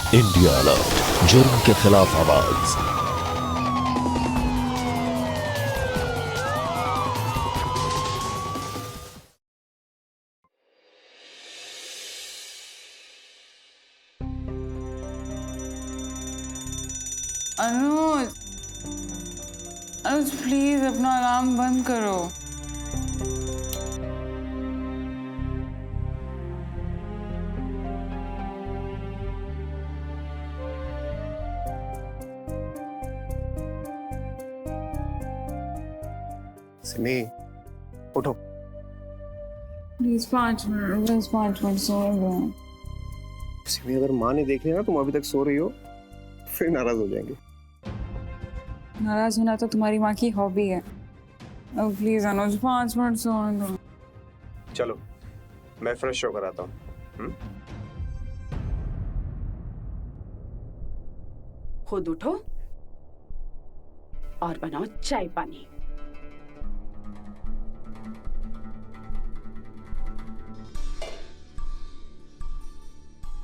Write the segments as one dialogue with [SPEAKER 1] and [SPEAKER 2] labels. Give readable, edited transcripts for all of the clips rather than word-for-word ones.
[SPEAKER 1] India alert, जुर्म के खिलाफ आवाज।
[SPEAKER 2] अनुज, अनुज प्लीज अपना अलार्म बंद करो।
[SPEAKER 3] सिमी, उठो।
[SPEAKER 2] प्लीज 5 मिनट, बस 5 मिनट सो गए।
[SPEAKER 3] सिमी, अगर माँ ने देख लिया ना तुम अभी तक सो रही हो, फिर नाराज हो जाएंगे।
[SPEAKER 2] नाराज होना तो तुम्हारी माँ की हॉबी है। अब प्लीज अनुज 5 मिनट सोने दो।
[SPEAKER 3] चलो, मैं फ्रेश होकर आता हूँ।
[SPEAKER 4] खुद उठो और बनाओ चाय पानी।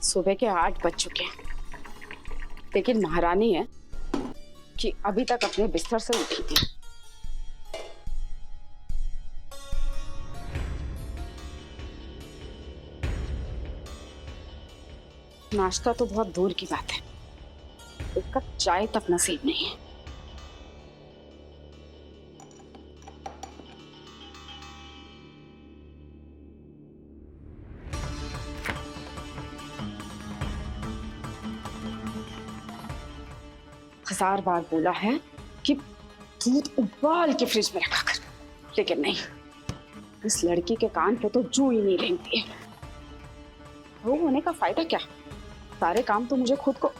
[SPEAKER 4] सुबह के 8 बज चुके हैं, लेकिन महारानी है कि अभी तक अपने बिस्तर से उठी थी। नाश्ता तो बहुत दूर की बात है, एक कप चाय तक नसीब नहीं है। हजार बार बोला है कि दूध उबाल के फ्रिज में रखा कर, लेकिन नहीं, इस लड़की के कान पे तो जू ही नहीं रेंगती है। वो होने का फायदा क्या? सारे काम तो मुझे खुद को।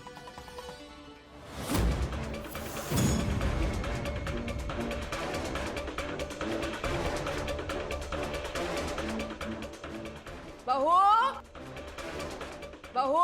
[SPEAKER 4] बहू, बहू,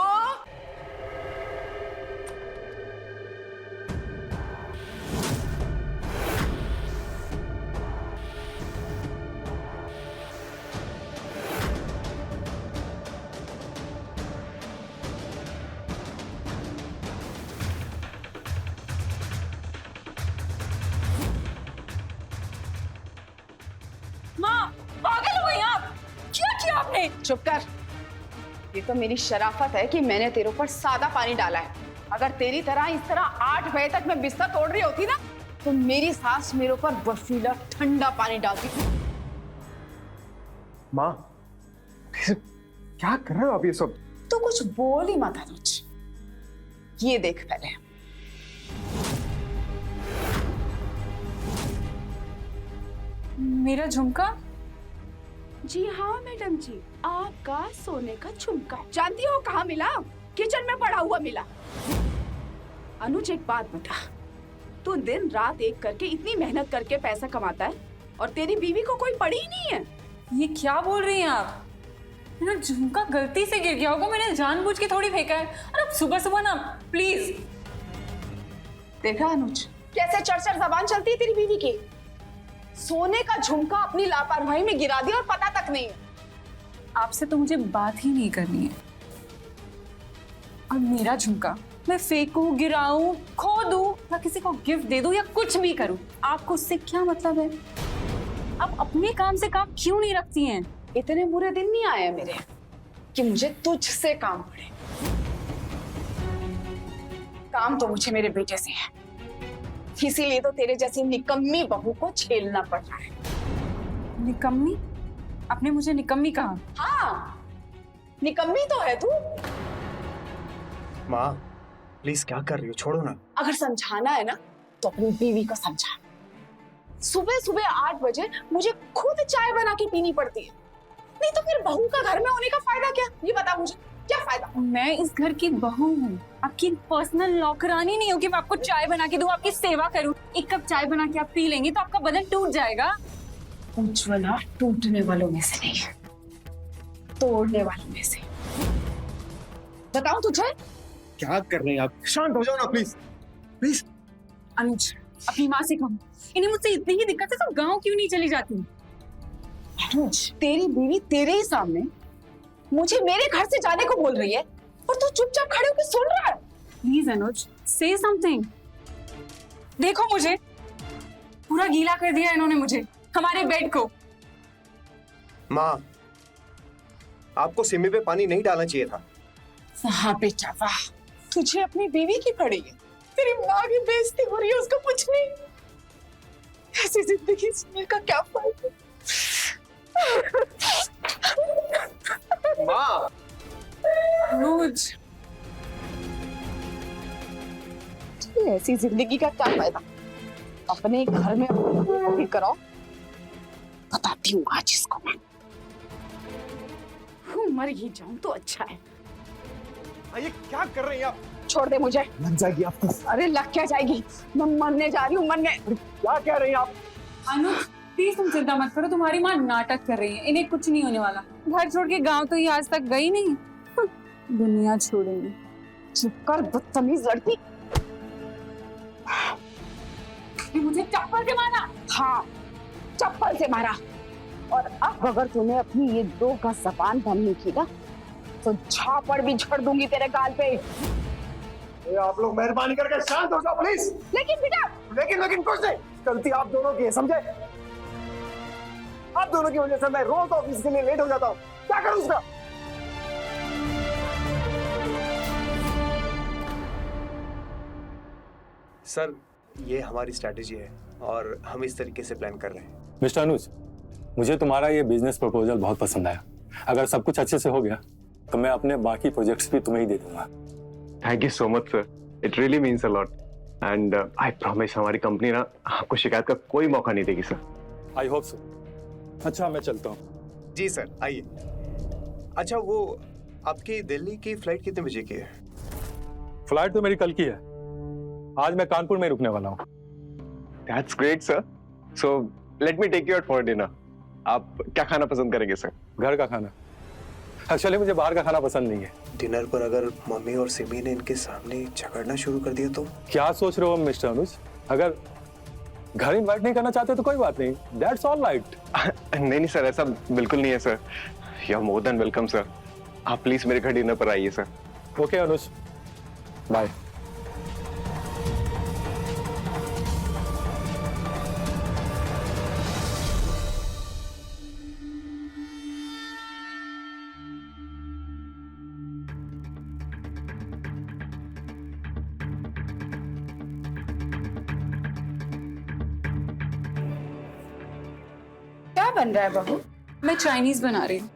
[SPEAKER 2] माँ, पागल हो गई आप? क्या किया आपने?
[SPEAKER 4] चुप कर। ये तो मेरी शराफत है कि मैंने तेरे ऊपर सादा पानी डाला है। अगर तेरी तरह इस तरह 8 बजे तक मैं बिस्तर तोड़ रही होती ना, तो मेरी सास मेरे ऊपर बर्फीला ठंडा पानी डालती थी।
[SPEAKER 3] माँ, क्या कर रहे हो आप ये सब?
[SPEAKER 4] तो कुछ बोल ही मत अनुज। ये देख पहले।
[SPEAKER 2] मेरा झुमका?
[SPEAKER 4] जी हाँ मैडम जी, आपका सोने का झुमका। जानती हो कहाँ मिला? किचन में पड़ा हुआ मिला। अनुज एक बात बता, तू दिन रात एक करके इतनी मेहनत करके पैसा कमाता है और तेरी बीवी को कोई पड़ी ही नहीं है।
[SPEAKER 2] ये क्या बोल रही हैं आप? मेरा झुमका गलती से गिर गया होगा, मैंने जानबूझ के थोड़ी फेंका है। और अब सुबह सुबह ना, प्लीज।
[SPEAKER 4] देखा अनुज, कैसे चढ़ जबान चलती है तेरी बीवी की। सोने का झुमका अपनी लापरवाही में गिरा दिया और पता तक नहीं है।
[SPEAKER 2] आपसे तो मुझे बात ही नहीं करनी है। और मेरा झुमका मैं फेंकूं, गिराऊं, खो दूं या किसी को गिफ्ट दे दूं या कुछ भी करूं, आपको उससे क्या मतलब है? आप अपने काम से काम क्यों नहीं रखती हैं?
[SPEAKER 4] इतने बुरे दिन नहीं आए मेरे कि मुझे तुझसे काम पड़े। काम तो मुझे मेरे बेटे से है, इसीलिए तो तेरे जैसी निकम्मी बहू को झेलना पड़ रहा है।
[SPEAKER 2] निकम्मी? आपने मुझे निकम्मी कहा?
[SPEAKER 4] हाँ, निकम्मी तो है तू।
[SPEAKER 3] माँ, प्लीज क्या कर रही हो? छोड़ो ना।
[SPEAKER 4] अगर समझाना है ना तो अपनी बीवी को समझा। सुबह सुबह 8 बजे मुझे खुद चाय बना के पीनी पड़ती है, नहीं तो फिर बहू का घर में होने का फायदा क्या? ये बता मुझे, क्या फायदा?
[SPEAKER 2] मैं इस घर की बहू हूँ, आपकी पर्सनल नौकरानी नहीं हूँ कि मैं आपको चाय बना के दूं, आपकी सेवा करूं। एक कप चाय बना के आप पी लेंगे तो आपका बदन टूट जाएगा।
[SPEAKER 4] उज्ज्वला टूटने वालों में से नहीं है, तोड़ने वालों में से। बताऊं तुझे?
[SPEAKER 3] क्या कर रहे हैं आप? शांत हो जाओ ना प्लीज, प्लीज।
[SPEAKER 2] अनुज, अपनी माँ से कहो, इन्हें मुझसे इतनी ही दिक्कत है तो गाँव क्यों नहीं चली जाती?
[SPEAKER 4] अनुज, तेरी बीवी तेरे ही सामने मुझे मेरे घर से जाने को बोल रही है और तू चुपचाप खड़े होकर सुन रहा है।
[SPEAKER 2] प्लीज अनुज, से समथिंग। देखो मुझे, पूरा गीला कर दिया इन्होंने मुझे, हमारे बेड को।
[SPEAKER 3] माँ, आपको सिमी पे पानी नहीं डालना चाहिए था।
[SPEAKER 5] वाह बेटा वाह, तुझे अपनी बीवी की पड़ी है, तेरी माँ की बेइज्जती हो रही है, उसको कुछ नहीं। ऐसी जिंदगी जीने का क्या फायदा।
[SPEAKER 3] माँ,
[SPEAKER 2] अनुज,
[SPEAKER 5] ऐसी जिंदगी का क्या फायदा, अपने घर में भी कराओ। बताती हूँ आज इसको मैं।
[SPEAKER 4] मर ही जाऊं तो अच्छा है।
[SPEAKER 3] ये क्या कर रही हैं आप?
[SPEAKER 5] छोड़ दे मुझे।
[SPEAKER 3] लग जाएगी आपको।
[SPEAKER 5] अरे लग क्या जाएगी, मैं मरने जा रही हूँ, मरने।
[SPEAKER 3] क्या कह रही हैं आप?
[SPEAKER 2] अनुज प्लीज तुम चिंता मत करो, तुम्हारी माँ नाटक कर रही है, इन्हें कुछ नहीं होने वाला। घर छोड़ के गांव तो ये आज तक गई नहीं, दुनिया छोड़ेंगी।
[SPEAKER 5] चुप कर बदतमीज लड़की।
[SPEAKER 2] मुझे चप्पल से मारा।
[SPEAKER 5] हाँ, चप्पल से मारा। और अब अगर तूने अपनी ये दो का जबान बंद नहीं की ना, तो झापड़ भी झड़ दूंगी तेरे गाल पे।
[SPEAKER 3] आप लोग मेहरबानी करके शांत हो जाओ प्लीज।
[SPEAKER 5] लेकिन बेटा,
[SPEAKER 3] लेकिन कुछ नहीं, गलती आप दोनों की है, समझे? आप दोनों की वजह से मैं रोज ऑफिस के लिए लेट हो जाता हूँ, क्या करूँ उसका? सर, ये हमारी स्ट्रैटेजी है और हम इस तरीके से प्लान कर रहे हैं।
[SPEAKER 6] मिस्टर अनुज, मुझे तुम्हारा ये बिजनेस प्रपोजल बहुत पसंद आया। अगर सब कुछ अच्छे से हो गया तो मैं अपने बाकी प्रोजेक्ट्स भी तुम्हें ही दे दूंगा।
[SPEAKER 7] Thank you so much sir, it really means a lot and I promise हमारी कंपनी ना आपको शिकायत का कोई मौका नहीं देगी सर।
[SPEAKER 6] I hope so. अच्छा मैं चलता हूँ।
[SPEAKER 3] जी सर, आइए। अच्छा, वो आपकी दिल्ली की फ्लाइट कितने बजे की है?
[SPEAKER 6] फ्लाइट तो मेरी कल की है, आज मैं कानपुर में रुकने वाला हूँ।
[SPEAKER 7] That's great sir, so let me take you out for dinner. आप क्या खाना पसंद करेंगे सर?
[SPEAKER 6] घर का खाना। एक्चुअली मुझे बाहर का खाना पसंद नहीं है।
[SPEAKER 3] डिनर पर अगर मम्मी और सिमी ने इनके सामने झगड़ना शुरू कर दिया तो?
[SPEAKER 6] क्या सोच रहे हो मिस्टर अनुज? अगर घर इन्वाइट नहीं करना चाहते तो कोई बात नहीं, दैट्स ऑल राइट।
[SPEAKER 7] नहीं नहीं सर, ऐसा बिल्कुल नहीं है sir, you are more than welcome sir. आप प्लीज मेरे घर डिनर पर आइए सर।
[SPEAKER 6] ओके अनुज, बाय।
[SPEAKER 5] क्या बन रहा है बहू?
[SPEAKER 2] मैं चाइनीज बना रही हूँ।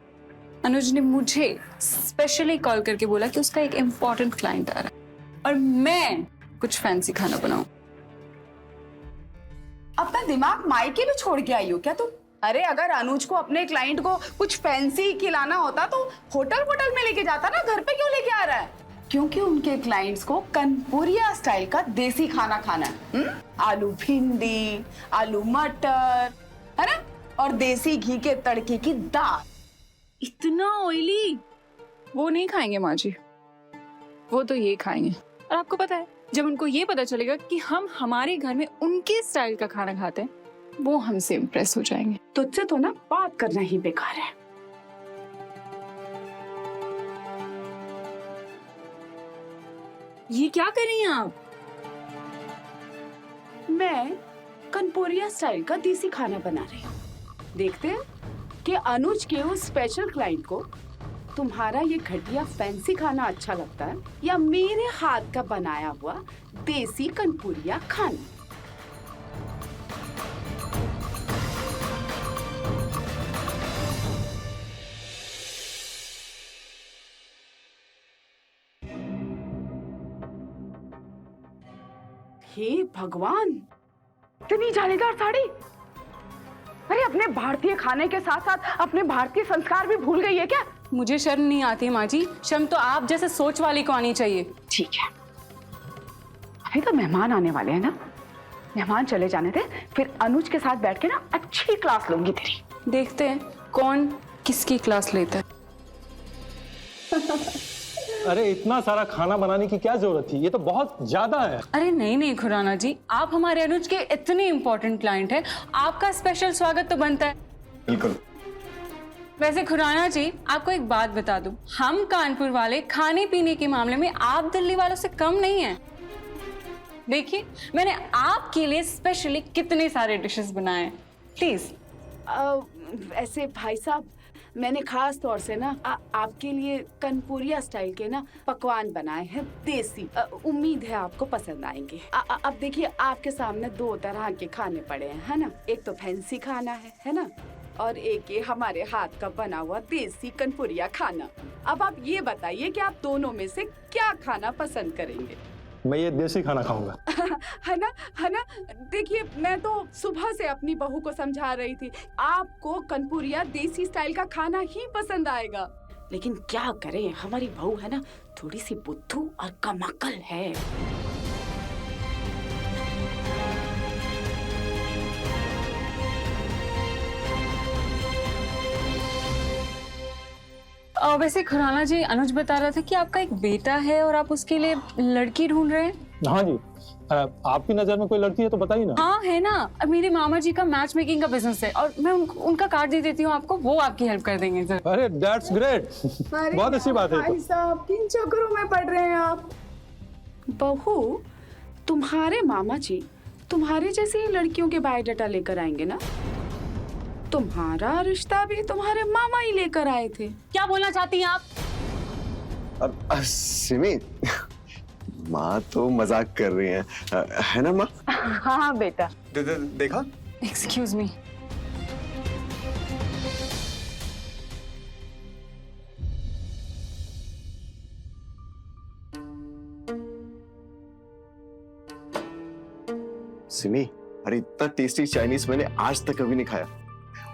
[SPEAKER 2] अनुज ने मुझे स्पेशली कॉल करके बोला कि उसका एक इम्पोर्टेंट क्लाइंट आ रहा है और मैं कुछ फैंसी खाना बनाऊं।
[SPEAKER 5] अपना दिमाग मायके भी छोड़ के आई हो क्या तुम? अरे अगर अनुज को अपने क्लाइंट को कुछ फैंसी खिलाना होता तो होटल में लेके जाता ना, घर पे क्यों लेके आ रहा है? क्योंकि उनके क्लाइंट्स को कनपुरिया स्टाइल का देसी खाना खाना है। आलू भिंडी, आलू मटर, है ना, और देसी घी के तड़के की दाल।
[SPEAKER 2] इतना ऑयली वो नहीं खाएंगे माँ जी, वो तो ये खाएंगे। और आपको पता है, जब उनको ये पता चलेगा कि हम हमारे घर में उनके स्टाइल का खाना खाते हैं, वो हमसे इम्प्रेस हो जाएंगे।
[SPEAKER 4] तुझसे तो ना बात करना ही बेकार है।
[SPEAKER 2] ये क्या कर रही हैं आप?
[SPEAKER 4] मैं कनपुरिया स्टाइल का देसी खाना बना रही हूँ। देखते हैं कि अनुज के उस स्पेशल क्लाइंट को तुम्हारा ये घटिया फैंसी खाना अच्छा लगता है या मेरे हाथ का बनाया हुआ देसी कनपुरिया खाना। हे भगवान, इतनी जालीदार साड़ी! अरे अपने भारतीय खाने के साथ साथ अपने भारतीय संस्कार भी भूल गई है क्या?
[SPEAKER 2] मुझे शर्म नहीं आती माँ जी, शर्म तो आप जैसे सोच वाली को आनी चाहिए।
[SPEAKER 4] ठीक है, अभी तो मेहमान आने वाले हैं ना, मेहमान चले जाने दे, फिर अनुज के साथ बैठ के ना अच्छी क्लास लूंगी तेरी।
[SPEAKER 2] देखते हैं कौन किसकी क्लास लेता है।
[SPEAKER 6] अरे इतना सारा खाना बनाने की क्या जरूरत थी, ये तो बहुत ज्यादा है।
[SPEAKER 2] अरे नहीं खुराना जी, आप हमारे अनुज के इतने इंपॉर्टेंट क्लाइंट हैं, आपका स्पेशल स्वागत तो बनता है।
[SPEAKER 7] बिल्कुल,
[SPEAKER 2] वैसे खुराना जी, आपको एक बात बता दूं, हम कानपुर वाले खाने पीने के मामले में आप दिल्ली वालों से कम नहीं हैं। देखिए, मैंने आपके लिए स्पेशली कितने सारे डिशेस बनाए हैं। प्लीज।
[SPEAKER 4] वैसे भाई साहब, मैंने खास तौर से ना आपके लिए कनपुरिया स्टाइल के ना पकवान बनाए हैं, देसी। उम्मीद है आपको पसंद आएंगे। अब देखिए, आपके सामने 2 तरह के खाने पड़े हैं, है ना। एक तो फैंसी खाना है ना, और एक ये हमारे हाथ का बना हुआ देसी कनपुरिया खाना। अब आप ये बताइए कि आप दोनों में से क्या खाना पसंद करेंगे?
[SPEAKER 6] मैं ये देसी खाना खाऊंगा।
[SPEAKER 4] है ना। देखिए, मैं तो सुबह से अपनी बहू को समझा रही थी, आपको कनपुरिया देसी स्टाइल का खाना ही पसंद आएगा। लेकिन क्या करें, हमारी बहू है ना थोड़ी सी बुद्धू और कमाकल है।
[SPEAKER 2] वैसे खुराना जी, अनुज बता रहा था कि आपका एक बेटा है और आप उसके लिए लड़की ढूंढ रहे हैं।
[SPEAKER 6] हाँ जी, आपकी नजर में कोई लड़की है तो बताइए ना।
[SPEAKER 2] हाँ है ना, मेरे मामा जी का मैच मेकिंग का बिजनेस है और मैं उनका कार्ड दे देती हूँ आपको, वो आपकी हेल्प कर देंगे सर।
[SPEAKER 6] अरे दैट्स ग्रेट, बहुत अच्छी बात है।
[SPEAKER 5] भाई साहब, किन चक्करों में पड़ रहे हैं आप?
[SPEAKER 4] बहू, तुम्हारे मामा जी तुम्हारे जैसी ही लड़कियों के बायोडाटा लेकर आएंगे ना। तुम्हारा रिश्ता भी तुम्हारे मामा ही लेकर आए थे।
[SPEAKER 2] क्या बोलना चाहती हैं आप?
[SPEAKER 3] अब सिमी, माँ तो मजाक कर रही हैं, है ना माँ?
[SPEAKER 5] हाँ बेटा।
[SPEAKER 3] देखा?
[SPEAKER 2] Excuse me.
[SPEAKER 3] सिमी, अरे इतना टेस्टी चाइनीज मैंने आज तक कभी नहीं खाया।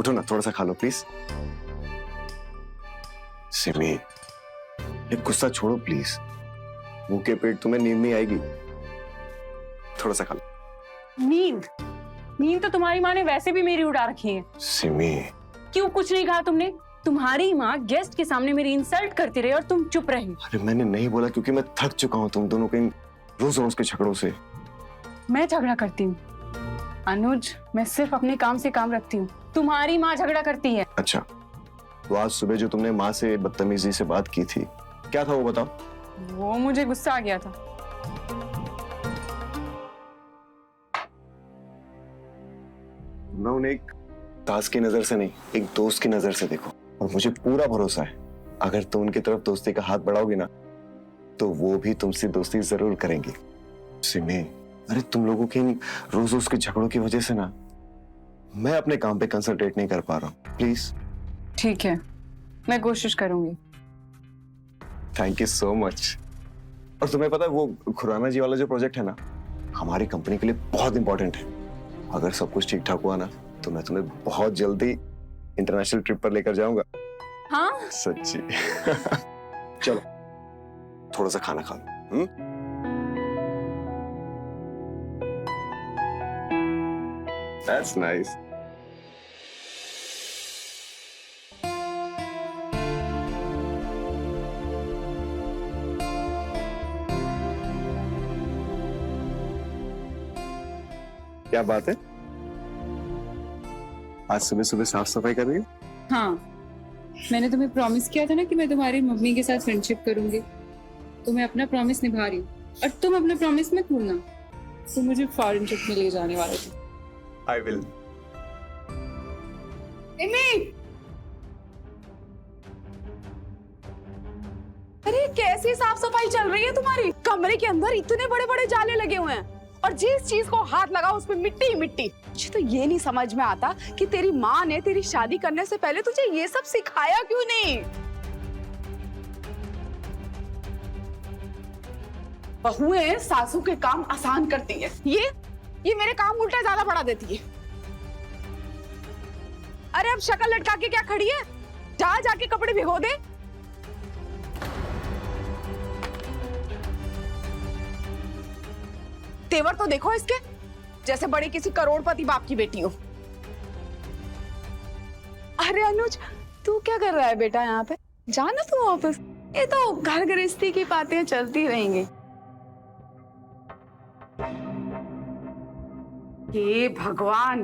[SPEAKER 3] उठो ना, थोड़ा सा खा लो प्लीज। सिमी, ये गुस्सा छोड़ो प्लीज, मुंह के पेट तुम्हें नींद नहीं आएगी। थोड़ा सा खा लो।
[SPEAKER 2] नींद तो तुम्हारी माँ ने वैसे भी मेरी उड़ा रखी है।
[SPEAKER 3] सिमी,
[SPEAKER 2] क्यों कुछ नहीं कहा तुमने? तुम्हारी माँ गेस्ट के सामने मेरी इंसल्ट करती रही और तुम चुप रही।
[SPEAKER 3] अरे मैंने नहीं बोला क्योंकि मैं थक चुका हूँ तुम दोनों के इन रोज रोज के झगड़ों से।
[SPEAKER 2] मैं झगड़ा करती हूँ अनुज, मैं सिर्फ अपने काम से काम रखती हूँ। तुम्हारी माँ झगड़ा करती है।
[SPEAKER 3] अच्छा, तो आज सुबह जो तुमने माँ से बदतमीजी से बात की थी, क्या था वो बताओ?
[SPEAKER 2] वो मुझे गुस्सा आ गया था।
[SPEAKER 3] मैं उन्हें एक दास की नजर से नहीं, एक दोस्त की नजर से देखो, और मुझे पूरा भरोसा है अगर तुम उनकी तरफ दोस्ती का हाथ बढ़ाओगी ना, तो वो भी तुमसे दोस्ती जरूर करेंगे। सिमी, अरे तुम लोगों के इन रोज रोज के झगड़ों की वजह से ना मैं अपने काम पे कंसंट्रेट नहीं कर पा रहा हूँ। प्लीज।
[SPEAKER 2] ठीक है, मैं कोशिश करूंगी।
[SPEAKER 3] Thank you so much. और तुम्हें पता है वो खुराना जी वाला जो प्रोजेक्ट है ना, हमारी कंपनी के लिए बहुत इंपॉर्टेंट है। अगर सब कुछ ठीक ठाक हुआ ना, तो मैं तुम्हें बहुत जल्दी इंटरनेशनल ट्रिप पर लेकर जाऊंगा।
[SPEAKER 2] हाँ
[SPEAKER 3] सच्ची। चलो थोड़ा सा खाना खा लो। That's nice. क्या बात है, आज सुबह सुबह साफ सफाई कर रही हो?
[SPEAKER 2] हाँ, मैंने तुम्हें प्रॉमिस किया था ना कि मैं तुम्हारी मम्मी के साथ फ्रेंडशिप करूंगी, तो मैं अपना प्रॉमिस निभा रही हूँ। और तुम अपना प्रॉमिस मत भूलना, तो मुझे फॉरेन ट्रिप में ले जाने वाले थे।
[SPEAKER 3] I will.
[SPEAKER 4] अरे कैसी साफ सफाई चल रही है तुम्हारी? कमरे के अंदर इतने बड़े बड़े जाले लगे हुए हैं और जिस चीज को हाथ लगाओ उसमें मिट्टी ही मिट्टी। मुझे तो ये नहीं समझ में आता कि तेरी माँ ने तेरी शादी करने से पहले तुझे ये सब सिखाया क्यों नहीं? बहुएं सासू के काम आसान करती है, ये मेरे काम उल्टा ज्यादा बढ़ा देती है। अरे अब शक्ल लटका के क्या खड़ी है? जाके कपड़े भिगो दे। तेवर तो देखो इसके, जैसे बड़ी किसी करोड़पति बाप की बेटी हो। अरे अनुज, तू क्या कर रहा है बेटा यहाँ पे? जाना तू ऑफिस, ये तो घर गृहस्थी की बातें चलती रहेंगी। हे भगवान,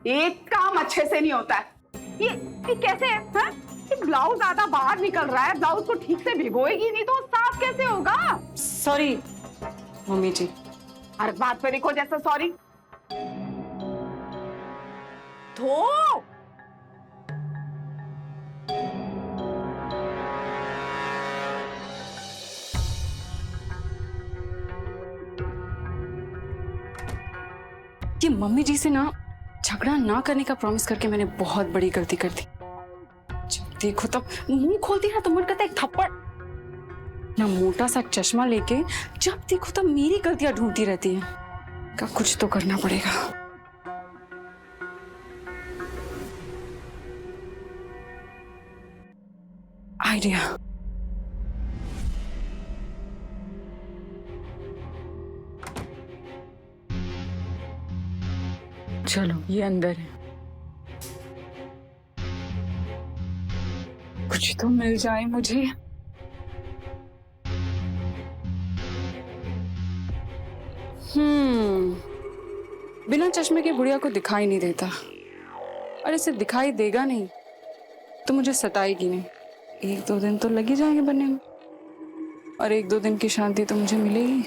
[SPEAKER 4] एक काम अच्छे से नहीं होता है। ये कैसे है? हा?
[SPEAKER 5] ब्लाउज आधा बाहर निकल रहा है, ब्लाउज को ठीक से भिगोएगी नहीं तो साफ कैसे होगा?
[SPEAKER 2] सॉरी मम्मी जी।
[SPEAKER 5] हर बात पे देखो जैसा सॉरी। धो।
[SPEAKER 2] कि मम्मी जी से ना झगड़ा ना करने का प्रॉमिस करके मैंने बहुत बड़ी गलती कर दी। जब देखो तब मुंह खोलती ना तो मन करता है एक थप्पड़। ना मोटा सा चश्मा लेके जब देखो तब मेरी गलतियां ढूंढती रहती है। का कुछ तो करना पड़ेगा। आइडिया। चलो ये अंदर है, कुछ तो मिल जाए मुझे। बिना चश्मे के बुढ़िया को दिखाई नहीं देता, और इसे दिखाई देगा नहीं तो मुझे सताएगी नहीं। 1-2 दिन तो लग ही जाएंगे बनने में, और 1-2 दिन की शांति तो मुझे मिलेगी।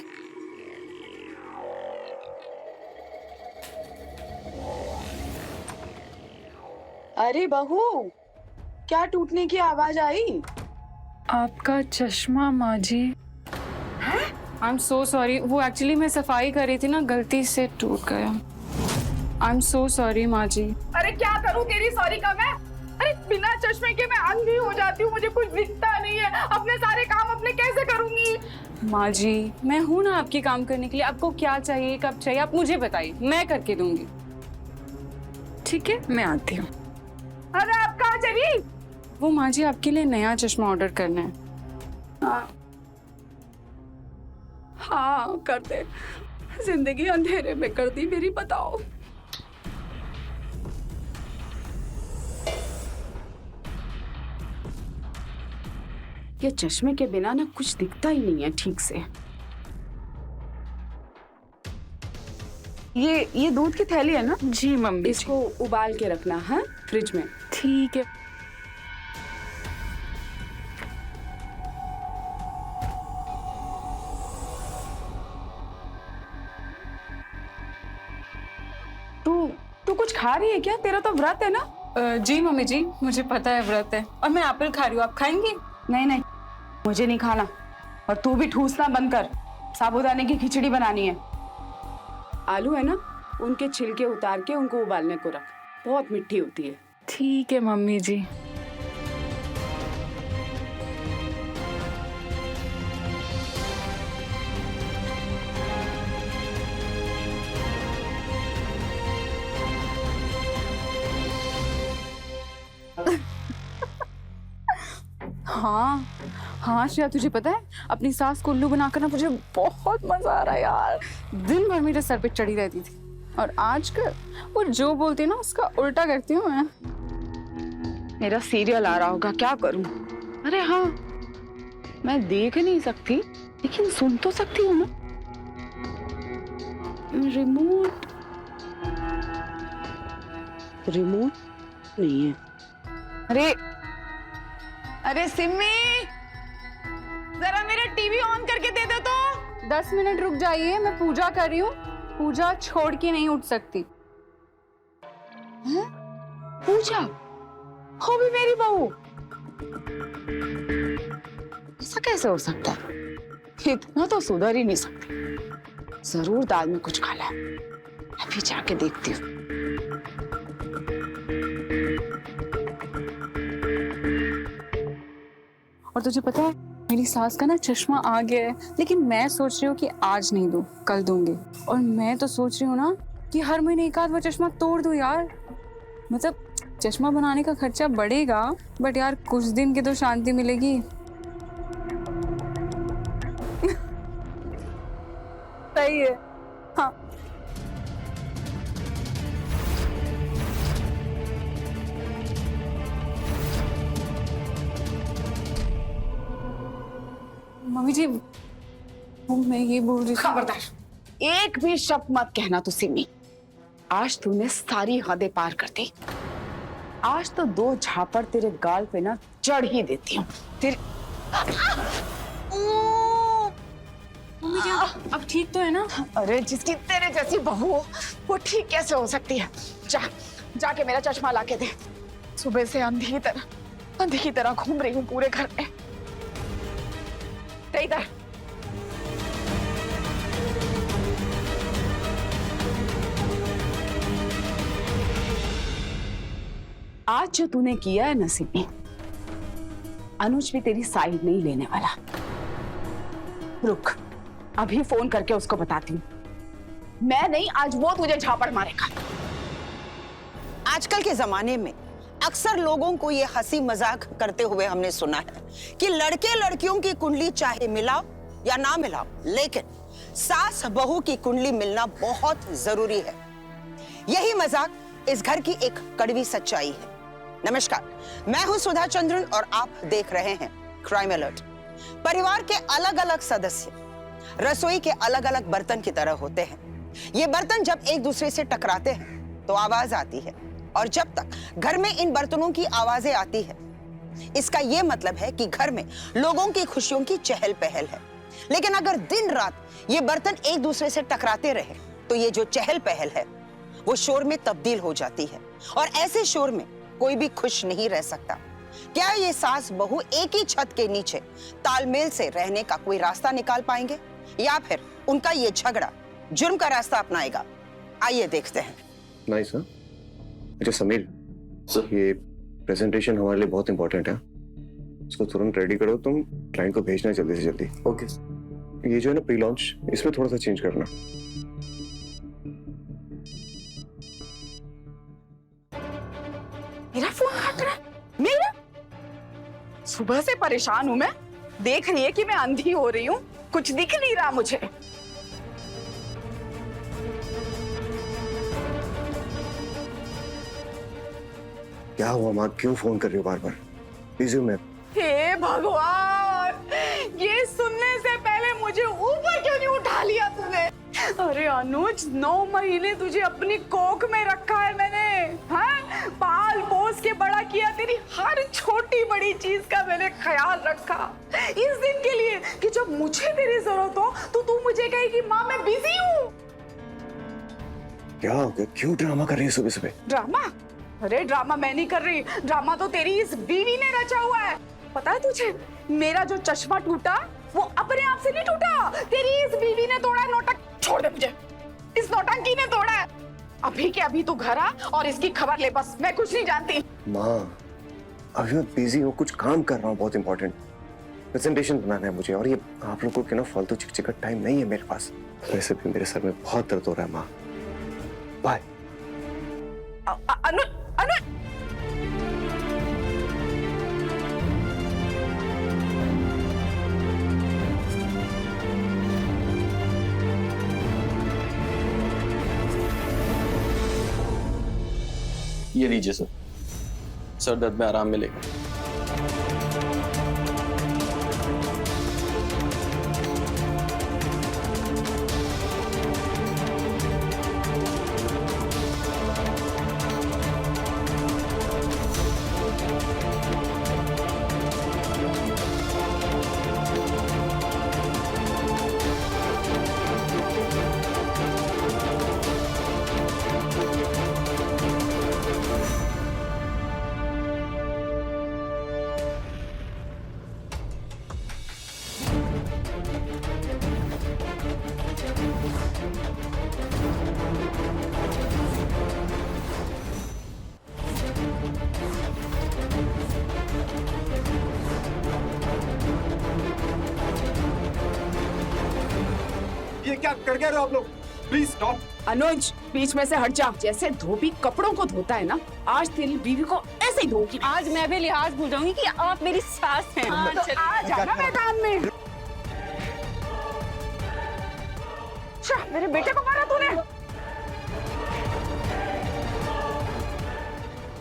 [SPEAKER 5] अरे बहू, क्या टूटने की आवाज आई?
[SPEAKER 2] आपका चश्मा माँ जी। आई एम सो सॉरी, वो एक्चुअली मैं सफाई कर रही थी ना, गलती से टूट गया। आई एम सो सॉरी माँ जी।
[SPEAKER 5] अरे क्या करूं, तेरी सॉरी का मैं? अरे बिना चश्मे के मैं अंधी हो जाती हूँ, मुझे कुछ दिखता नहीं है। अपने सारे काम अपने कैसे करूंगी?
[SPEAKER 2] माँ जी मैं हूं ना आपकी काम करने के लिए। आपको क्या चाहिए, कब चाहिए, आप मुझे बताइए, मैं करके दूंगी। ठीक है मैं आती हूँ।
[SPEAKER 5] अरे आप कहाँ चली?
[SPEAKER 2] वो माँ जी आपके लिए नया चश्मा ऑर्डर करना है।
[SPEAKER 5] हाँ कर दे, जिंदगी अंधेरे में कर दी मेरी, बताओ। ये चश्मे के बिना ना कुछ दिखता ही नहीं है ठीक से। ये दूध की थैली है ना?
[SPEAKER 2] जी मम्मी।
[SPEAKER 5] इसको उबाल के रखना है फ्रिज में।
[SPEAKER 2] ठीक है।
[SPEAKER 5] तू कुछ खा रही है क्या? तेरा तो व्रत है ना?
[SPEAKER 2] जी मम्मी जी मुझे पता है व्रत है, और मैं एप्पल खा रही हूँ। आप खाएंगी?
[SPEAKER 5] नहीं नहीं, मुझे नहीं खाना। और तू भी ठूसना बंद कर, साबूदाने की खिचड़ी बनानी है। आलू है ना, उनके छिलके उतार के उनको उबालने को रख, बहुत मिठी होती है।
[SPEAKER 2] ठीक है मम्मी जी। हाँ हाँ श्रेया, तुझे पता है अपनी सास को उल्लू बनाकर ना मुझे बहुत मजा आ रहा है यार। दिन भर मेरे सर पे चढ़ी रहती थी, और आजकल वो जो बोलती है ना उसका उल्टा करती हूँ मैं।
[SPEAKER 5] मेरा सीरियल आ रहा होगा, क्या करूं? अरे हाँ, मैं देख नहीं सकती लेकिन सुन तो सकती हूँ ना। रिमोट नहीं है। अरे सिम्मी, जरा मेरा टीवी ऑन करके दे दो तो।
[SPEAKER 2] 10 मिनट रुक जाइए, मैं पूजा कर रही हूँ। पूजा छोड़ के नहीं उठ सकती।
[SPEAKER 5] पूजा हो भी मेरी बहू? ऐसा कैसे हो सकता है? इतना तो सुधर ही नहीं सकती। जरूर दाल में कुछ खाला है, अभी जाके देखती हूँ।
[SPEAKER 2] और तुझे पता है मेरी सास का ना चश्मा आ गया है, लेकिन मैं सोच रही हूँ कि आज नहीं दूं, कल दूंगी। और मैं तो सोच रही हूँ ना कि हर महीने एक आध वो चश्मा तोड़ दूं यार। मतलब चश्मा बनाने का खर्चा बढ़ेगा, बट यार कुछ दिन की तो शांति मिलेगी। सही है। हाँ मम्मी जी, वो मैं ये बोल रही थी।
[SPEAKER 5] खबरदार, एक भी शब्द मत कहना तू सिमी। आज तूने सारी हदें पार कर दी। आज तो 2 झापड़ तेरे गाल पे ना चढ़ ही देती हूँ तेरी।
[SPEAKER 2] मम्मी क्या अब ठीक तो है ना?
[SPEAKER 5] अरे जिसकी तेरे जैसी बहू हो वो ठीक कैसे हो सकती है? जाके मेरा चश्मा लाके दे। सुबह से अंधी की तरह घूम रही हूँ पूरे घर में। दे इधर। आज जो तूने किया है नसीबी, अनुज भी तेरी साइड नहीं लेने वाला। रुक, अभी फोन करके उसको बताती हूँ। मैं नहीं, आज वो तुझे झापड़ मारेगा।
[SPEAKER 8] आजकल के जमाने में अक्सर लोगों को ये हंसी मजाक करते हुए हमने सुना है कि लड़के लड़कियों की कुंडली चाहे मिलाओ या ना मिलाओ, लेकिन सास बहू की कुंडली मिलना बहुत जरूरी है। यही मजाक इस घर की एक कड़वी सच्चाई है। नमस्कार, मैं हूं सुधा चंद्रन और आप देख रहे हैं क्राइम अलर्ट। परिवार के अलग अलग सदस्य रसोई के अलग अलग बर्तन की तरह होते हैं। ये बर्तन जब एक दूसरे से टकराते हैं तो आवाज आती है, और जब तक घर में इन बर्तनों की आवाजें आती है, इसका यह मतलब है कि घर में लोगों की खुशियों की चहल पहल है। लेकिन अगर दिन रात ये बर्तन एक दूसरे से टकराते रहे तो ये जो चहल पहल है वो शोर में तब्दील हो जाती है, और ऐसे शोर में कोई भी खुश नहीं रह सकता। क्या ये सास बहू एक ही छत के नीचे तालमेल से रहने का कोई रास्ता निकाल पाएंगे, या फिर उनका ये झगड़ा जुर्म का रास्ता अपनाएगा? आइए देखते हैं।
[SPEAKER 3] नाइस। अच्छा समीर, ये प्रेजेंटेशन हमारे लिए बहुत इंपॉर्टेंट है, इसको तुरंत रेडी करो। तुम क्लाइंट को भेजना जल्दी से जल्दी।
[SPEAKER 6] ओके।
[SPEAKER 3] ये जो है ना प्री लॉन्च, इसमें थोड़ा सा चेंज करना।
[SPEAKER 5] मेरा फोन काट रहा है? मेरा? सुबह से परेशान हूं मैं। देख रही है कि मैं अंधी हो रही हूँ, कुछ दिख नहीं रहा मुझे।
[SPEAKER 3] क्या हुआ माँ, क्यों फोन कर रही हो बार बार? बिजी हूं मैं।
[SPEAKER 5] हे भगवान, ये सुनने से पहले मुझे ऊपर क्यों नहीं उठा लिया तूने? अरे अनुज, 9 महीने तुझे अपनी कोख में रखा है मैंने, हाँ? पाल पोस के बड़ा किया, तेरी हर छोटी बड़ी चीज का मैंने ख्याल रखा, इस दिन के लिए कि जब मुझे तेरी जरूरत हो तो तू मुझे कहेगी माँ मैं बिजी हूँ।
[SPEAKER 3] क्या हो गया, क्यों ड्रामा कर रही है सुबह सुबह?
[SPEAKER 5] ड्रामा? अरे ड्रामा मैं नहीं कर रही, ड्रामा तो तेरी इस बीवी ने रचा हुआ है। पता है तुझे, मेरा जो चश्मा टूटा वो अपने आप से नहीं टूटा, तेरी इस बीवी ने तोड़ा है। नौटंक छोड़ दे मुझे, इस नौटंकी ने तोड़ा है। अभी के अभी तू घर आ और इसकी खबर ले, बस मैं कुछ नहीं जानती।
[SPEAKER 3] माँ, अभी मैं बिजी हूँ, कुछ काम कर रहा हूँ बहुत इंपॉर्टेंट। प्रेजेंटेशन बनाना है मुझे, और ये आप लोगों के ना फालतू चिकचिक का टाइम नहीं है मेरे पास। वैसे भी मेरे सर में बहुत दर्द हो रहा है माँ। बाय।
[SPEAKER 5] अनुज, अनुज,
[SPEAKER 9] ये लीजिए सर, सर दर्द में आराम मिलेगा।
[SPEAKER 7] ये क्या कर रहे हो आप लोग? Please stop.
[SPEAKER 5] अनुज, बीच में से हट जा। जैसे धोबी कपड़ों को धोता है ना, आज तेरी बीवी को ऐसे ही धोगी।
[SPEAKER 2] आज मैं भी लिहाज भूल जाऊंगी कि आप मेरी सास हैं।
[SPEAKER 5] तो आ जाना मैदान में। मेरे बेटे को मारा तूने।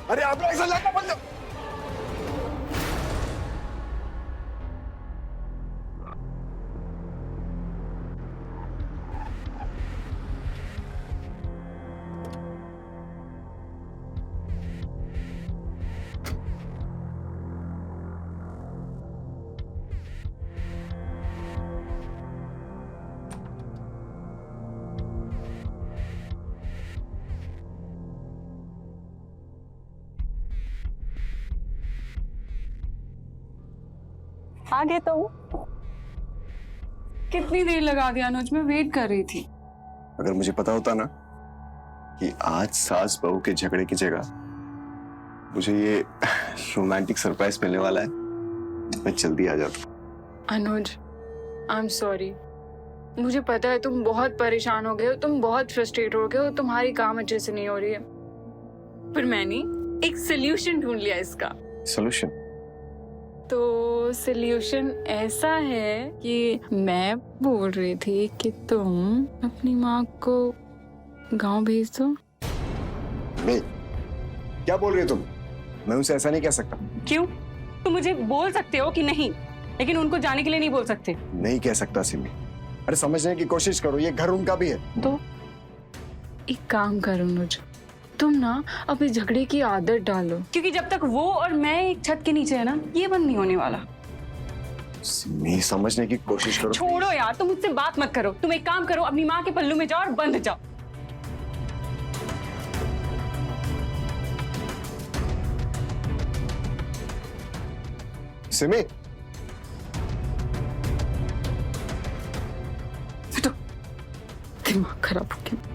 [SPEAKER 7] अरे आप लोग ऐसा लड़ना बंद करो।
[SPEAKER 2] आ गए तुम? कितनी देर लगा दिया अनुज, मैं वेट कर रही थी।
[SPEAKER 3] अगर मुझे पता होता ना कि आज सास बहू के झगड़े की जगह मुझे ये रोमांटिक सरप्राइज मिलने वाला है, मैं जल्दी आ जाता।
[SPEAKER 2] अनुज, आई एम सॉरी। मुझे पता है तुम बहुत परेशान हो गए हो, तुम बहुत फ्रस्ट्रेट हो गए हो, तुम्हारी काम अच्छे से नहीं हो रही है, पर मैंने एक सोल्यूशन ढूंढ लिया इसका।
[SPEAKER 3] सोल्यूशन?
[SPEAKER 2] तो सोल्यूशन ऐसा है कि मैं बोल रही थी कि तुम अपनी माँ को गांव भेज दो।
[SPEAKER 3] नहीं, क्या बोल रही हो तुम? मैं उसे ऐसा नहीं कह सकता।
[SPEAKER 2] क्यों? तुम मुझे बोल सकते हो कि नहीं, लेकिन उनको जाने के लिए नहीं बोल सकते।
[SPEAKER 3] नहीं कह सकता सिमी। अरे समझने की कोशिश करो, ये घर उनका भी है।
[SPEAKER 2] तो एक काम करो अनुज, तुम ना अब इस झगड़े की आदत डालो, क्योंकि जब तक वो और मैं एक छत के नीचे है ना, ये बंद नहीं होने वाला।
[SPEAKER 3] सिमी, समझने की कोशिश करो।
[SPEAKER 2] छोड़ो यार, तुम मुझसे बात मत करो। तुम एक काम करो, अपनी माँ के पल्लू में जाओ और बंध जाओ।
[SPEAKER 3] सिमी,
[SPEAKER 2] दिमाग खराब हो गया।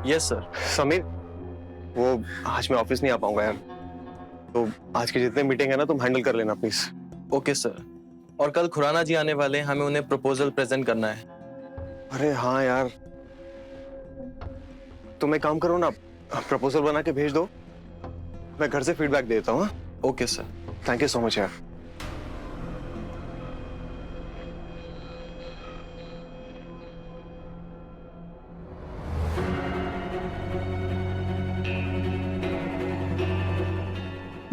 [SPEAKER 9] Yes sir.
[SPEAKER 7] समीर, वो आज मैं ऑफिस नहीं आ पाऊंगा यार, तो आज के जितने मीटिंग है ना तुम हैंडल कर लेना प्लीज।
[SPEAKER 9] Okay sir. और कल खुराना जी आने वाले हैं, हमें उन्हें प्रपोजल प्रेजेंट करना है।
[SPEAKER 7] अरे हाँ यार, तुम एक काम करो ना, प्रपोजल बना के भेज दो, मैं घर से फीडबैक देता हूँ।
[SPEAKER 9] Okay sir.
[SPEAKER 7] Thank you so much यार।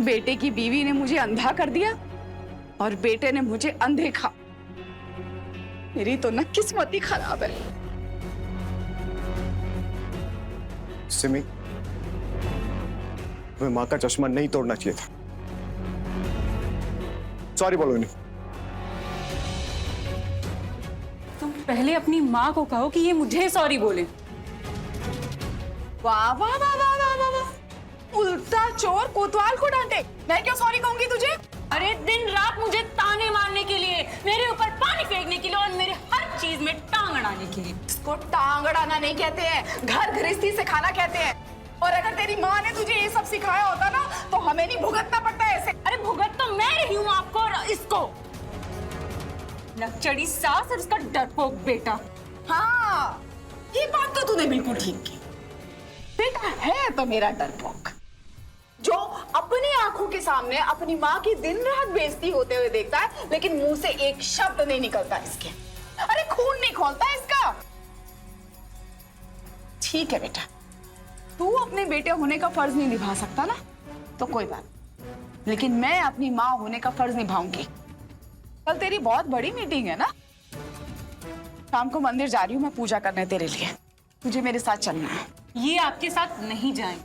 [SPEAKER 5] बेटे की बीवी ने मुझे अंधा कर दिया और बेटे ने मुझे अनदेखा। मेरी तो ना किस्मत ही खराब है।
[SPEAKER 3] सिमी, तुम्हें माँ का चश्मा नहीं तोड़ना चाहिए था। सॉरी बोलो नहीं।
[SPEAKER 2] तुम पहले अपनी माँ को कहो कि ये मुझे सॉरी बोले।
[SPEAKER 5] वाह वाह वाह वाह वाह वाह वाह। उल्टा चोर कोतवाल को डांटे। मैं क्यों सॉरी कहूंगी तुझे?
[SPEAKER 2] अरे दिन रात मुझे ताने मारने के लिए, मेरे ऊपर पानी फेंकने के लिए और मेरे हर चीज में टांग अड़ाने के लिए।
[SPEAKER 5] इसको टांग अड़ाना नहीं कहते हैं, घर गृहस्थी सिखाना कहते हैं। और अगर तेरी माँ ने तुझे ये सब सिखाया होता ना, तो हमें नहीं भुगतना पड़ता ऐसे।
[SPEAKER 2] अरे भुगत तो मैं रही हूँ आपको और इसको। नकचड़ी सास और उसका डरपोक बेटा।
[SPEAKER 5] हाँ, ये बात तो तूने बिल्कुल ठीक की। बेटा है तो मेरा डरपोक, जो अपनी आंखों के सामने अपनी माँ की दिन रात बेइज्जती होते हुए देखता है, लेकिन मुंह से एक शब्द नहीं निकलता इसके। अरे खून नहीं खोलता इसका। ठीक है बेटा, तू अपने बेटे होने का फर्ज नहीं निभा सकता ना, तो कोई बात, लेकिन मैं अपनी माँ होने का फर्ज निभाऊंगी। कल तेरी बहुत बड़ी मीटिंग है ना, शाम को मंदिर जा रही हूँ मैं पूजा करने तेरे लिए, तुझे मेरे साथ चलना है।
[SPEAKER 2] ये आपके साथ नहीं जाएं।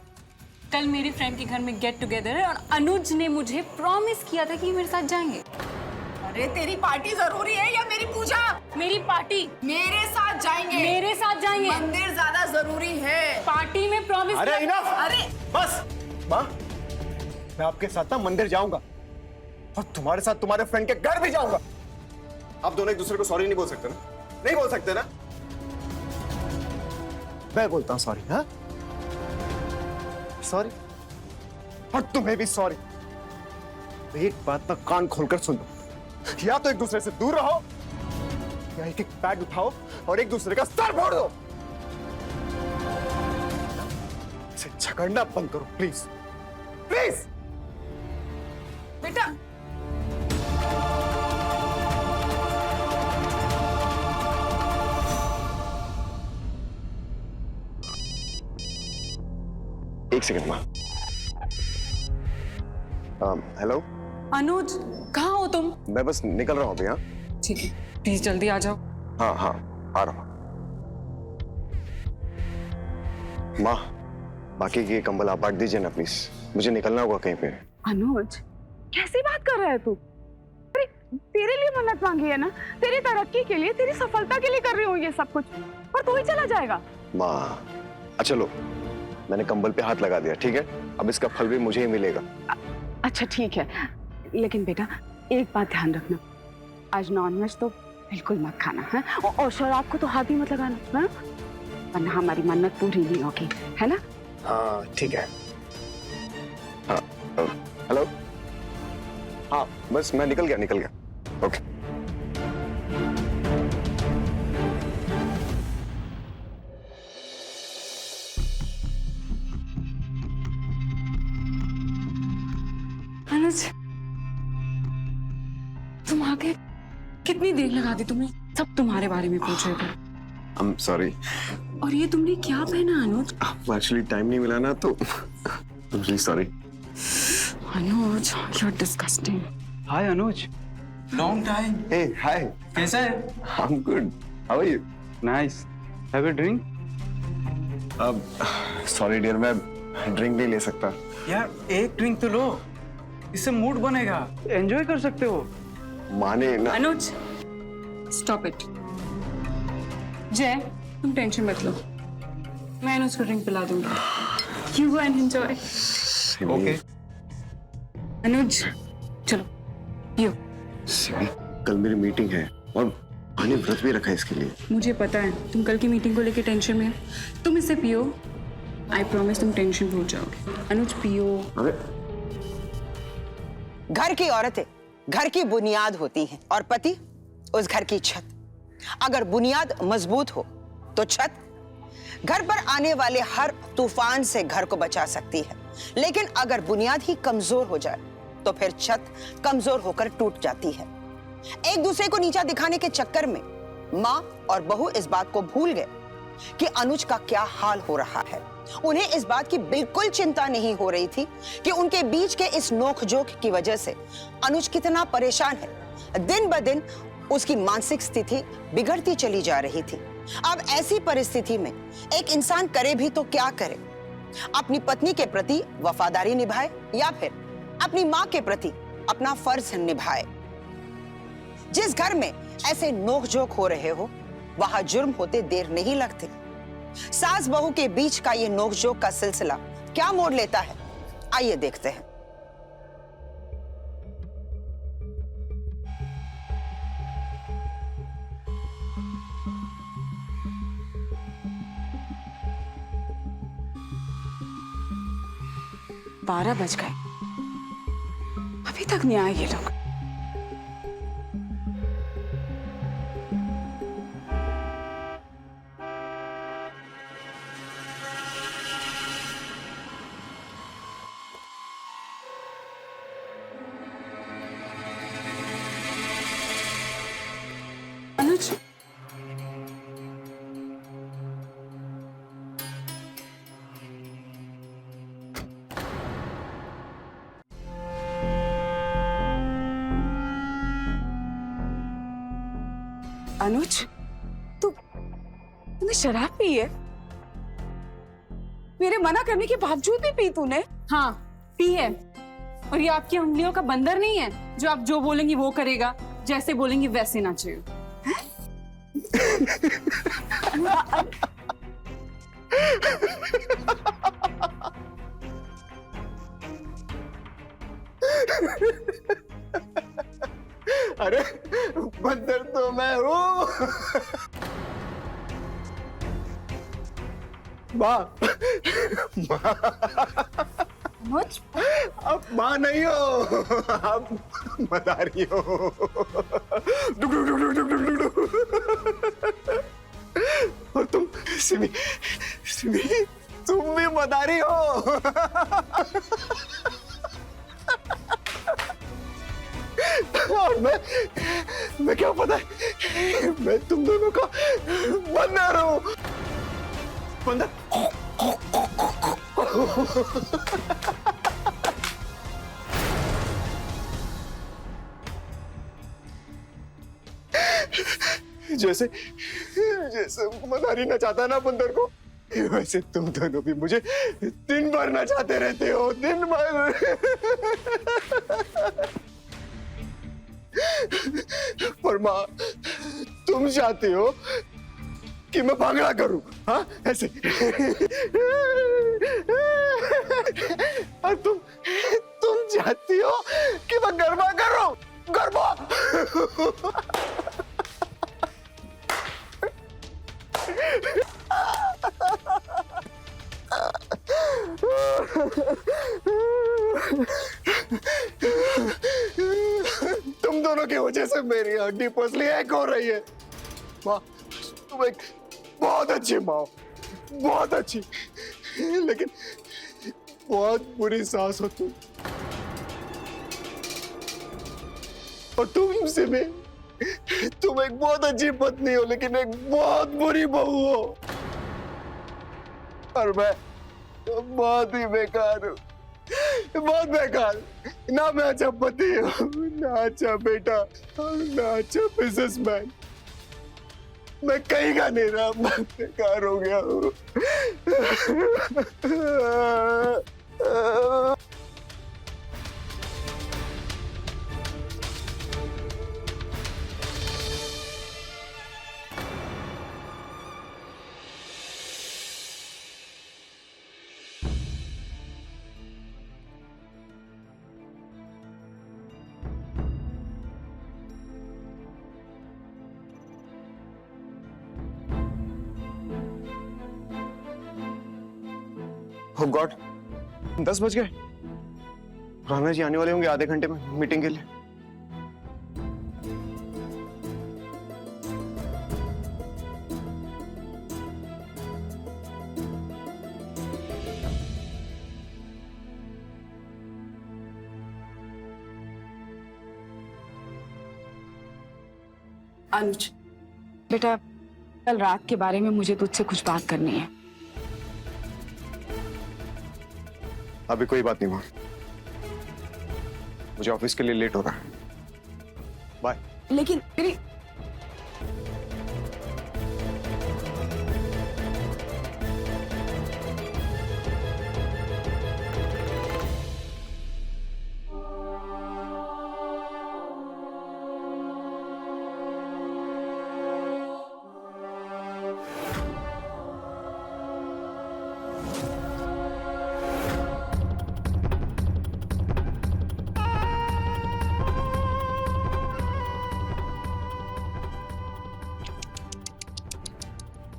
[SPEAKER 2] कल मेरे फ्रेंड के घर में गेट टुगेदर है और अनुज ने मुझे प्रॉमिस किया था कि मेरे साथ जाएंगे।
[SPEAKER 5] अरे तेरी पार्टी जरूरी है या मेरी पूजा?
[SPEAKER 2] मेरी पार्टी।
[SPEAKER 5] मेरे साथ जाएंगे।
[SPEAKER 2] मेरे साथ जाएंगे।
[SPEAKER 5] मंदिर ज्यादा जरूरी है।
[SPEAKER 2] पार्टी में प्रॉमिस।
[SPEAKER 3] अरे इनफ।
[SPEAKER 5] अरे
[SPEAKER 3] बस माँ, मैं आपके साथ ना मंदिर जाऊंगा और तुम्हारे साथ तुम्हारे फ्रेंड के घर भी जाऊंगा। आप दोनों एक दूसरे को सॉरी नहीं बोल सकते ना? नहीं बोल सकते ना? मैं बोलता हूं सॉरी। हाँ, सॉरी। और तुम्हें भी सॉरी। एक बात ना कान खोलकर सुन लो, या तो एक दूसरे से दूर रहो या एक एक बैग उठाओ और एक दूसरे का सर फोड़ दो। इसे झगड़ना बंद करो प्लीज, प्लीज।
[SPEAKER 5] बेटा
[SPEAKER 3] एक सेकंड माँ। हेलो
[SPEAKER 2] अनुज, कहाँ हो तुम?
[SPEAKER 3] मैं बस निकल रहा हूँ अभी। हाँ
[SPEAKER 2] ठीक है, प्लीज जल्दी आ जाओ।
[SPEAKER 3] हाँ हाँ आ रहा हूँ। माँ बाकी के कंबल आप बांट दीजिए ना प्लीज, मुझे निकलना होगा कहीं पे।
[SPEAKER 5] अनुज कैसी बात कर रहा है तू? अरे तेरे लिए मन्नत मांगी है ना, तेरी तरक्की के लिए, तेरी सफलता के लिए कर रही हूँ ये सब कुछ, पर तू ही चला जाएगा।
[SPEAKER 3] माँ अच्छा लो, मैंने कंबल पे हाथ लगा दिया, ठीक है? अब इसका फल भी मुझे ही मिलेगा।
[SPEAKER 5] अच्छा ठीक है, लेकिन बेटा एक बात ध्यान रखना, आज नॉनवेज तो बिल्कुल मत खाना है, और शराब को तो हाथ भी मत लगाना, है ना? वरना हमारी मन्नत पूरी नहीं होगी, है ना?
[SPEAKER 3] हाँ ठीक है। हाँ हेलो, हाँ बस मैं निकल गया। ओके।
[SPEAKER 2] अनुज, तुम आके कितनी देर लगा दी? तुम्हें सब तुम्हारे बारे में पूछ रहे थे।
[SPEAKER 3] I'm sorry।
[SPEAKER 2] और ये तुमने क्या पहना अनुज?
[SPEAKER 3] एक्चुअली टाइम नहीं मिला ना तो I'm really sorry।
[SPEAKER 2] Anuj, you're disgusting।
[SPEAKER 10] Hi Anuj, long time.
[SPEAKER 3] Hey hi।
[SPEAKER 10] कैसा है?
[SPEAKER 3] I'm good। How are you?
[SPEAKER 10] Nice. Have a drink?
[SPEAKER 3] अब सॉरी डियर, मैं ड्रिंक नहीं ले सकता।
[SPEAKER 10] यार एक ड्रिंक तो लो, इससे मूड बनेगा, एंजॉय कर सकते हो।
[SPEAKER 3] माने ना।
[SPEAKER 2] अनुज, stop it। जय, तुम टेंशन मत लो, मैं अनुज को ड्रिंक पिला दूंगी। You go and enjoy।
[SPEAKER 10] Okay.
[SPEAKER 2] Anuj, चलो पियो।
[SPEAKER 3] सिमी, कल मेरी मीटिंग है और मैंने व्रत भी रखा है इसके लिए।
[SPEAKER 2] मुझे पता है तुम कल की मीटिंग को लेके टेंशन में हो। तुम इसे पियो, आई प्रॉमिस तुम टेंशन भूल जाओगे। अनुज पियो।
[SPEAKER 3] अरे
[SPEAKER 8] घर की औरतें घर की बुनियाद होती हैं और पति उस घर की छत। अगर बुनियाद मजबूत हो तो छत घर पर आने वाले हर तूफान से घर को बचा सकती है, लेकिन अगर बुनियाद ही कमजोर हो जाए तो फिर छत कमजोर होकर टूट जाती है। एक दूसरे को नीचा दिखाने के चक्कर में माँ और बहू इस बात को भूल गए कि अनुज का क्या हाल हो रहा है। उन्हें इस बात की बिल्कुल चिंता नहीं हो रही थी कि उनके बीच के इस नोक-झोंक की वजह से अनुज कितना परेशान है। दिन ब दिन उसकी मानसिक स्थिति बिगड़ती चली जा रही थी। अब ऐसी परिस्थिति में एक इंसान करे भी तो क्या करे? अपनी पत्नी के प्रति वफादारी निभाए या फिर अपनी माँ के प्रति अपना फर्ज निभाए? जिस घर में ऐसे नोक-झोंक हो रहे हो वहां जुर्म होते देर नहीं लगती। सास बहू के बीच का ये नोक-झोंक का सिलसिला क्या मोड़ लेता है, आइए देखते हैं।
[SPEAKER 5] बारह बज गए, अभी तक नहीं आए ये लोग।
[SPEAKER 2] अनुज,
[SPEAKER 5] अनुज, तूने शराब पी है? मेरे मना करने के बावजूद भी पी तूने?
[SPEAKER 2] हाँ पी है। और ये आपकी उंगलियों का बंदर नहीं है जो आप जो बोलेंगी वो करेगा, जैसे बोलेंगी वैसे नाचेगा।
[SPEAKER 3] अरे बंदर तो मैं हूँ।
[SPEAKER 5] अनुज,
[SPEAKER 3] अब माँ नहीं हो, अब मदारी हो। डुक डुक डुक डुक डुक डुक डुक। और तुम सिमी, सिमी तुम भी मदारी हो। और मैं क्या पता है, मैं तुम दोनों का बंदर हूँ। बंदर। जैसे जैसे मदारी नचाता ना बंदर को, वैसे तुम दोनों भी मुझे दिन भर नचाते रहते हो, दिन भर। पर माँ तुम चाहती हो कि मैं भांगड़ा करूं, हाँ ऐसे। और तुम चाहती हो कि मैं गरबा करूं, गरबा। तुम दोनों की वजह से मेरी हड्डी पसली एक हो रही है। माँ तुम एक बहुत अच्छी माँ हो, बहुत अच्छी, लेकिन बहुत बुरी सास हो तुम। और तुमसे भी, तुम एक बहुत अच्छी पत्नी हो लेकिन एक बहुत बुरी बहू हो। और मैं बहुत ही बेकार हूँ, बहुत बेकार। ना मैं अच्छा पति हूँ, ना अच्छा बेटा, ना अच्छा बिजनेसमैन। मैं कहीं का नहीं रहा, मैं बेकार हो गया हूँ। Oh God, 10 बज गए। राणा जी आने वाले होंगे आधे घंटे में मीटिंग के लिए।
[SPEAKER 5] अनुज बेटा, कल रात के बारे में मुझे तुझसे कुछ बात करनी है।
[SPEAKER 3] अभी कोई बात नहीं माँ, मुझे ऑफिस के लिए लेट हो रहा है। बाय।
[SPEAKER 5] लेकिन मेरी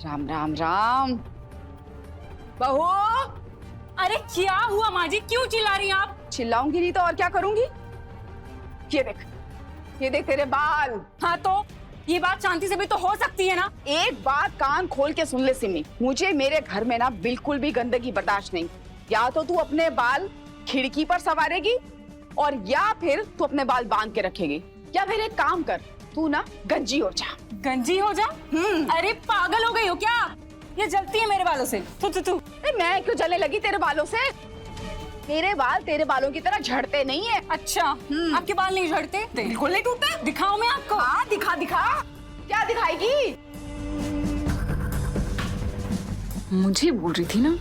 [SPEAKER 5] राम राम राम। बहू,
[SPEAKER 2] अरे क्या हुआ माँ जी, क्यों चिल्ला रही हैं आप?
[SPEAKER 5] चिल्लाऊंगी नहीं तो और क्या करूंगी? ये देख तेरे बाल।
[SPEAKER 2] हाँ तो ये बात शांति से भी तो हो सकती है ना।
[SPEAKER 5] एक बात कान खोल के सुन ले सिमी, मुझे मेरे घर में ना बिल्कुल भी गंदगी बर्दाश्त नहीं। या तो तू अपने बाल खिड़की पर संवारेगी और या फिर तू अपने बाल बांध के रखेगी, या फिर एक काम कर, तू ना गंजी हो जा।
[SPEAKER 2] गंजी हो जा? अरे पागल हो गई हो क्या? ये जलती है मेरे बालों से। तू
[SPEAKER 5] मैं क्यों जलने लगी तेरे बालों से? मेरे बाल तेरे बालों की तरह झड़ते नहीं है।
[SPEAKER 2] अच्छा, आपके बाल नहीं झड़ते?
[SPEAKER 5] बिल्कुल नहीं टूटते।
[SPEAKER 2] दिखाऊं मैं आपको?
[SPEAKER 5] हाँ दिखा दिखा। क्या दिखाएगी?
[SPEAKER 2] मुझे बोल रही थी ना।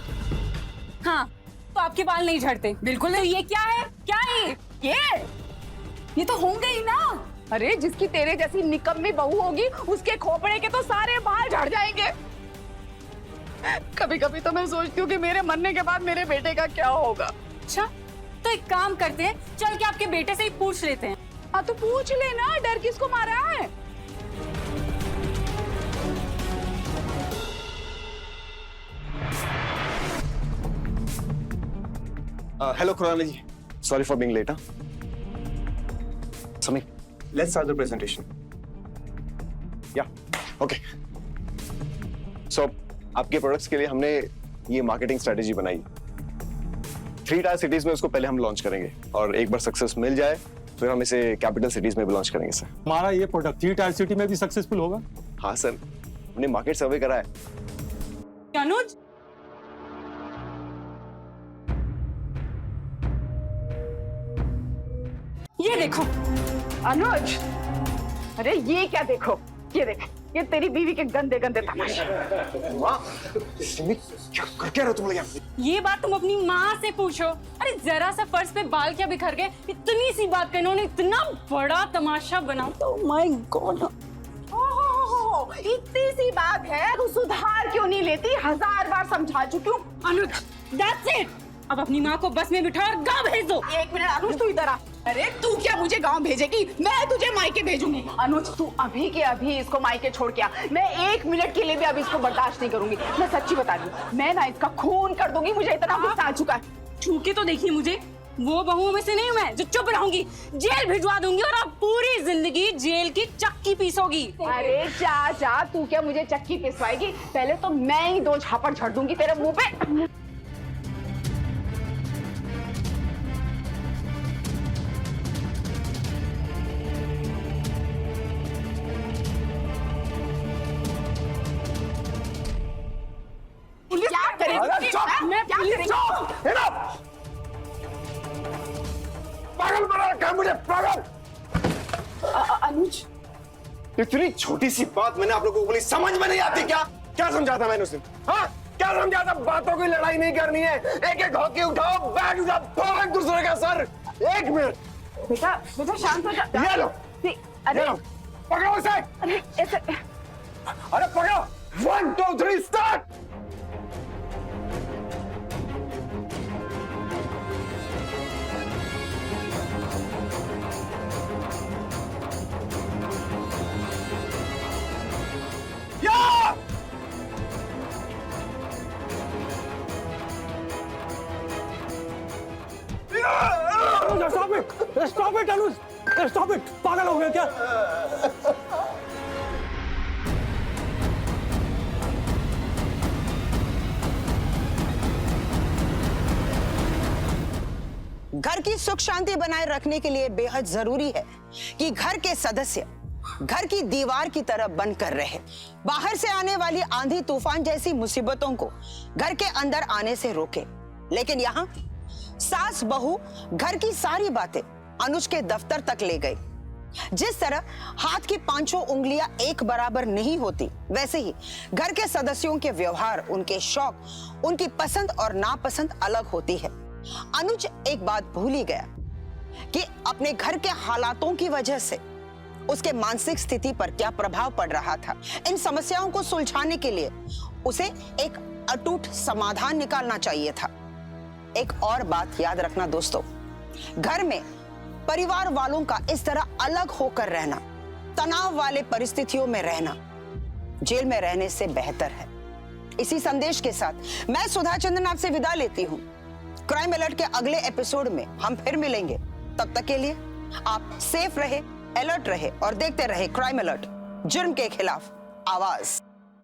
[SPEAKER 2] हाँ तो आपके बाल नहीं झड़ते?
[SPEAKER 5] बिल्कुल
[SPEAKER 2] तो ये क्या है? क्या है
[SPEAKER 5] ये तो होंगे ही ना। अरे जिसकी तेरे जैसी निकम्मी बहू होगी उसके खोपड़े के तो सारे बाल झड़ जाएंगे। कभी कभी तो मैं सोचती हूँ कि मेरे मरने के बाद मेरे बेटे का क्या होगा।
[SPEAKER 2] अच्छा तो एक काम करते हैं, चल के आपके बेटे से ही पूछ लेते हैं।
[SPEAKER 5] हाँ तो पूछ लेना, डर किसको मारा है?
[SPEAKER 3] Hello Khurana ji, sorry for being late. Sameer, let's start the presentation. Yeah okay. So आपके प्रोडक्ट्स के लिए हमने ये मार्केटिंग स्ट्रेटेजी बनाई। 3 टायर सिटीज में उसको पहले हम लॉन्च करेंगे और एक बार सक्सेस मिल जाए फिर हम इसे कैपिटल सिटीज में भी लॉन्च करेंगे सर।
[SPEAKER 6] हमारा ये प्रोडक्ट 3 टायर सिटी में भी सक्सेसफुल होगा?
[SPEAKER 3] हाँ सर, हमने मार्केट सर्वे करा है।
[SPEAKER 2] अनुज, ये देखो।
[SPEAKER 5] अनुज, अरे ये क्या देखो, ये देख, ये तेरी बीवी के गंदे गंदे तमाशे।
[SPEAKER 3] क्या कर क्या रहे हो तुम लोग यहाँ?
[SPEAKER 2] ये बात तुम अपनी माँ से पूछो। अरे जरा सा फर्श पे बाल क्या बिखर गए, इतनी सी बात पे इन्होंने इतना बड़ा तमाशा बना। तो माय गॉड,
[SPEAKER 5] इतनी सी बात है तो सुधार क्यों नहीं लेती? 1000 बार समझा चुकी हूँ।
[SPEAKER 2] अनुज, दैट्स इट। अब अपनी माँ को बस में बिठा और गाँव भेज दो।
[SPEAKER 5] 1 मिनट अनुज, तू इधर आ। अरे तू क्या मुझे गांव भेजेगी? मैं तुझे मायके भेजूंगी। अनुज, तू अभी के अभी इसको मायके छोड़ के आ। मैं 1 मिनट के लिए भी अब इसको बर्दाश्त नहीं करूंगी। मैं सच्ची बता रही हूँ, मैं ना इसका खून कर दूंगी। मुझे इतना गुस्सा आ चुका है।
[SPEAKER 2] छूके तो देखिए मुझे, वो बहुओं में से नहीं हूँ मैं जो चुप रहूंगी। जेल भिजवा दूंगी और आप पूरी जिंदगी जेल की चक्की पीसोगी।
[SPEAKER 5] अरे जा, तू क्या मुझे चक्की पिसवाएगी? पहले तो मैं ही 2 झापड़ झड़ दूंगी तेरे मुंह पे। क्या करेगी? मैं क्या करेगी?
[SPEAKER 3] पागल बना रखा है मुझे, पागल।
[SPEAKER 5] अनुज,
[SPEAKER 3] इतनी छोटी सी बात मैंने आप लोगों को बोली, समझ में नहीं आती क्या? क्या समझा था मैंने उस दिन? हाँ, क्या समझा था? बातों की लड़ाई नहीं करनी है, एक एक हॉकी उठाओ, बैठ उठाओ, फोड़ो एक दूसरे का सर। 1 मिनट
[SPEAKER 5] बेटा शांत हो जा।
[SPEAKER 3] ये लो,
[SPEAKER 5] अरे
[SPEAKER 3] पकड़ो उसे।
[SPEAKER 5] अरे ऐसे,
[SPEAKER 3] अरे पकड़ो। 1 2 3 start.
[SPEAKER 6] Stop it, Anuj! Stop it! पागल हो गया क्या?
[SPEAKER 8] घर की सुख शांति बनाए रखने के लिए बेहद जरूरी है कि घर के सदस्य घर की दीवार की तरह बनकर रहे। बाहर से आने वाली आंधी तूफान जैसी मुसीबतों को घर के अंदर आने से रोके। लेकिन यहाँ सास बहू घर की सारी बातें अनुज के दफ्तर तक ले गई। जिस तरह हाथ की 5 उंगलियां एक बराबर नहीं होती, वैसे ही घर के सदस्यों के व्यवहार, उनके शौक, उनकी पसंद और नापसंद अलग होती है। अनुज एक बात भूल ही गया कि अपने घर के हालातों की वजह से उसके मानसिक स्थिति पर क्या प्रभाव पड़ रहा था। इन समस्याओं को सुलझाने के लिए उसे एक अटूट समाधान निकालना चाहिए था। एक और बात याद रखना दोस्तों, घर में परिवार वालों का इस तरह अलग होकर रहना, तनाव वाले परिस्थितियों में रहना, जेल में रहने से बेहतर है। इसी संदेश के साथ मैं सुधा चंद्रन आपसे विदा लेती हूँ। क्राइम अलर्ट के अगले एपिसोड में हम फिर मिलेंगे। तब तक के लिए आप सेफ रहे, अलर्ट रहे और देखते रहे क्राइम अलर्ट, जुर्म के खिलाफ आवाज।